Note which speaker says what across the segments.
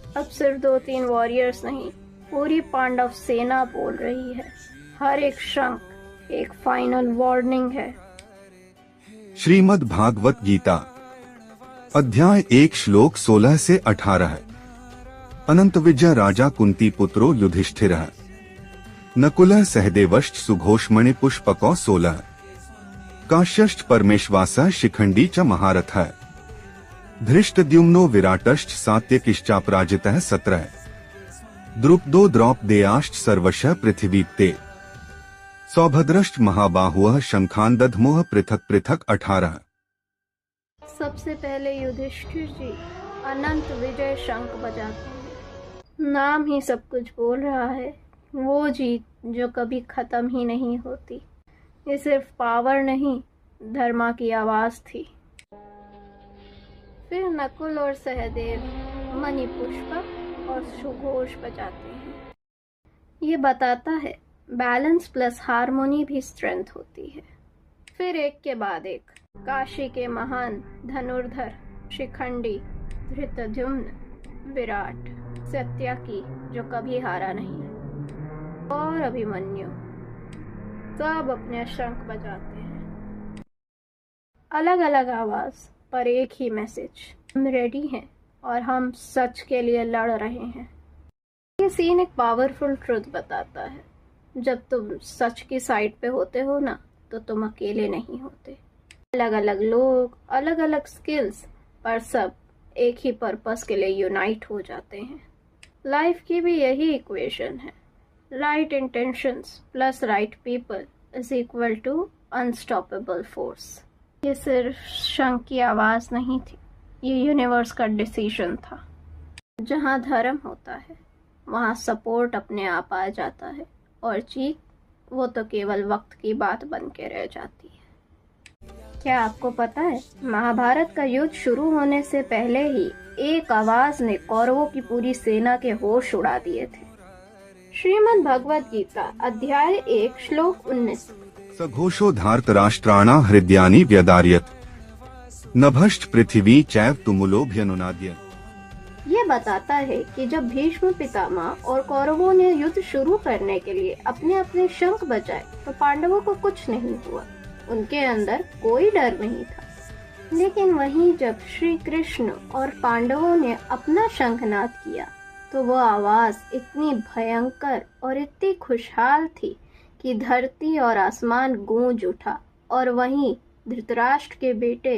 Speaker 1: अब सिर्फ 2-3 वॉरियर्स नहीं, पूरी पांडव सेना बोल रही है। हर एक शंख एक फाइनल वार्निंग है।
Speaker 2: श्रीमद् भागवत गीता अध्याय 1 श्लोक 16 से 18। अनंत विजय राजा कुंती पुत्रो युधिष्ठिर नकुल सहदेवश्च सुघोषमणि पुष्पको 16 काश्यश्च परमेश्वास शिखंडी च महारथ धृष्टद्युम्नो विराटश्च सात्यकिश्चापराजितः 17 द्रुपदो द्रौपदेयाश्च सर्वशः पृथिवीप्ते सौभद्रश्च महाबाहुः शंखान दधमुः पृथक पृथक 18।
Speaker 1: सबसे पहले युधिष्ठिर जी अनंत विजय शंख बजाते हैं। नाम ही सब कुछ बोल रहा है। वो जीत जो कभी खत्म ही नहीं होती। ये सिर्फ पावर नहीं, धर्मा की आवाज थी। फिर नकुल और सहदेव मणि पुष्पक और सुघोष बजाते हैं। ये बताता है बैलेंस प्लस हार्मोनी भी स्ट्रेंथ होती है। फिर एक के बाद एक काशी के महान धनुर्धर शिखंडी, धृतद्युम्न, विराट, सत्यकी जो कभी हारा नहीं, और अभिमन्यु सब अपने शंख बजाते हैं। अलग अलग आवाज पर एक ही मैसेज, हम रेडी हैं और हम सच के लिए लड़ रहे हैं। ये सीन एक पावरफुल ट्रुथ बताता है, जब तुम सच की साइड पे होते हो ना, तो तुम अकेले नहीं होते। अलग अलग लोग, अलग अलग स्किल्स, पर सब एक ही पर्पस के लिए यूनाइट हो जाते हैं। लाइफ की भी यही इक्वेशन है, right intentions plus right people is equal to unstoppable force. ये सिर्फ शंख की आवाज नहीं थी, ये यूनिवर्स का डिसीजन था। जहाँ धर्म होता है वहाँ सपोर्ट अपने आप आ जाता है, और जीत वो तो केवल वक्त की बात बन के रह जाती है। क्या आपको पता है, महाभारत का युद्ध शुरू होने से पहले ही एक आवाज ने कौरवों की पूरी सेना के होश उड़ा दिए थे। श्रीमद् भगवद गीता अध्याय 1 श्लोक 19
Speaker 2: सघोषो धार्तराष्ट्राणा हृदयानि व्यदार्यत नभश्च पृथिवी चैव तुमुलोभ्यनुनाद्य।
Speaker 1: ये बताता है कि जब भीष्म पितामह और कौरवों ने युद्ध शुरू करने के लिए अपने अपने शंख बजाए तो पांडवों को कुछ नहीं हुआ। उनके अंदर कोई डर नहीं था। लेकिन वहीं जब श्री कृष्ण और पांडवों ने अपना शंखनाद किया तो वह आवाज इतनी भयंकर और इतनी खुशहाल थी कि धरती और आसमान गूंज उठा, और वहीं धृतराष्ट्र के बेटे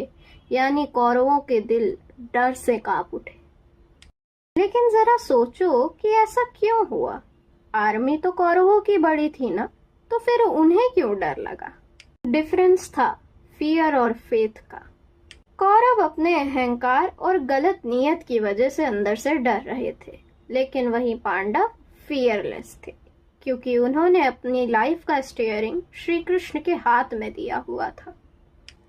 Speaker 1: यानी कौरवों के दिल डर से कांप उठे। लेकिन जरा सोचो कि ऐसा क्यों हुआ? आर्मी तो कौरवों की बड़ी थी ना, तो फिर उन्हें क्यों डर लगा? डिफरेंस था फियर और फेथ का। कौरव अपने अहंकार और गलत नीयत की वजह से अंदर से डर रहे थे, लेकिन वहीं पांडव फियरलेस थे, क्योंकि उन्होंने अपनी लाइफ का स्टीयरिंग श्री कृष्ण के हाथ में दिया हुआ था।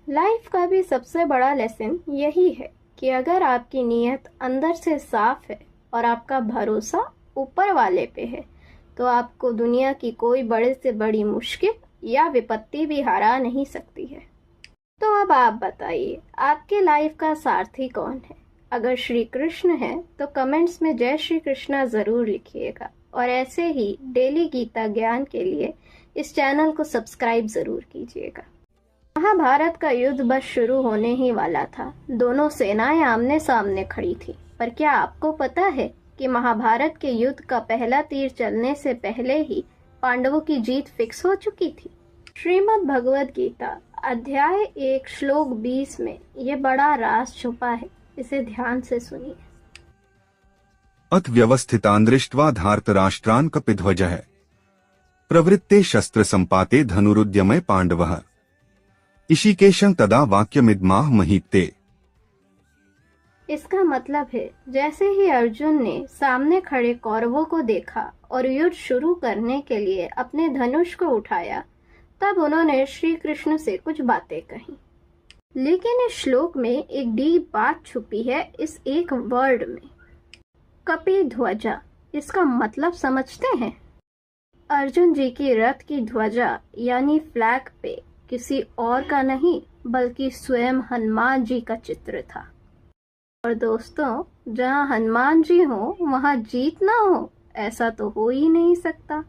Speaker 1: लाइफ का भी सबसे बड़ा लेसन यही है कि अगर आपकी नीयत अंदर से साफ है और आपका भरोसा ऊपर वाले पे है, तो आपको दुनिया की कोई बड़े से बड़ी मुश्किल या विपत्ति भी हरा नहीं सकती है। तो अब आप बताइए, आपके लाइफ का सारथी कौन है? अगर श्री कृष्ण है तो कमेंट्स में जय श्री कृष्णा जरूर लिखिएगा, और ऐसे ही डेली गीता ज्ञान के लिए इस चैनल को सब्सक्राइब जरूर कीजिएगा। महाभारत का युद्ध बस शुरू होने ही वाला था। दोनों सेनाएं आमने सामने खड़ी थी। पर क्या आपको पता है कि महाभारत के युद्ध का पहला तीर चलने से पहले ही पांडवों की जीत फिक्स हो चुकी थी? श्रीमद् भगवद गीता अध्याय 1 श्लोक 20 में ये बड़ा राज छुपा है। इसे ध्यान से सुनिए।
Speaker 2: अथ व्यवस्थितान् दृष्ट्वा धार्तराष्ट्रान् कपिध्वजः प्रवृत्ते शस्त्र संपाते धनुरुद्यमे पांडवः ऋषिकेशं तदा वाक्यमिदमाह महीते।
Speaker 1: इसका मतलब है, जैसे ही अर्जुन ने सामने खड़े कौरवों को देखा और युद्ध शुरू करने के लिए अपने धनुष को उठाया, तब उन्होंने श्री कृष्ण से कुछ बातें कही। लेकिन इस श्लोक में एक डीप बात छुपी है इस एक वर्ड में, कपिध्वजा। इसका मतलब समझते हैं? अर्जुन जी की रथ की ध्वजा यानी फ्लैग पे किसी और का नहीं बल्कि स्वयं हनुमान जी का चित्र था। और दोस्तों, जहाँ हनुमान जी हो वहाँ जीत ना हो, ऐसा तो हो ही नहीं सकता।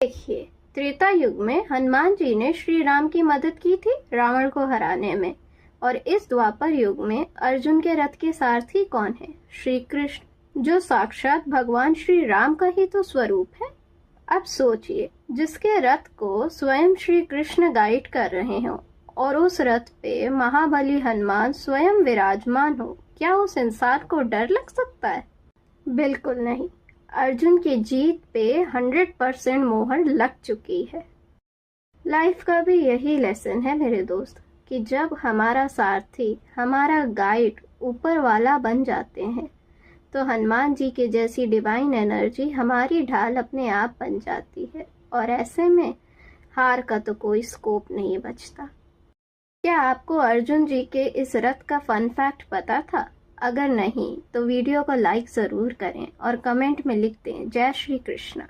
Speaker 1: देखिए, त्रेता युग में हनुमान जी ने श्री राम की मदद की थी रावण को हराने में, और इस द्वापर युग में अर्जुन के रथ के सारथी कौन है? श्री कृष्ण, जो साक्षात भगवान श्री राम का ही तो स्वरूप है। अब सोचिए, जिसके रथ को स्वयं श्री कृष्ण गाइड कर रहे हो और उस रथ पे महाबली हनुमान स्वयं विराजमान हो, क्या उस इंसान को डर लग सकता है? बिल्कुल नहीं। अर्जुन की जीत पे 100% मोहर लग चुकी है। लाइफ का भी यही लेसन है मेरे दोस्त, कि जब हमारा सारथी, हमारा गाइड ऊपर वाला बन जाते हैं, तो हनुमान जी के जैसी डिवाइन एनर्जी हमारी ढाल अपने आप बन जाती है, और ऐसे में हार का तो कोई स्कोप नहीं बचता। क्या आपको अर्जुन जी के इस रथ का फन फैक्ट पता था? अगर नहीं तो वीडियो को लाइक ज़रूर करें और कमेंट में लिख दें जय श्री कृष्ण।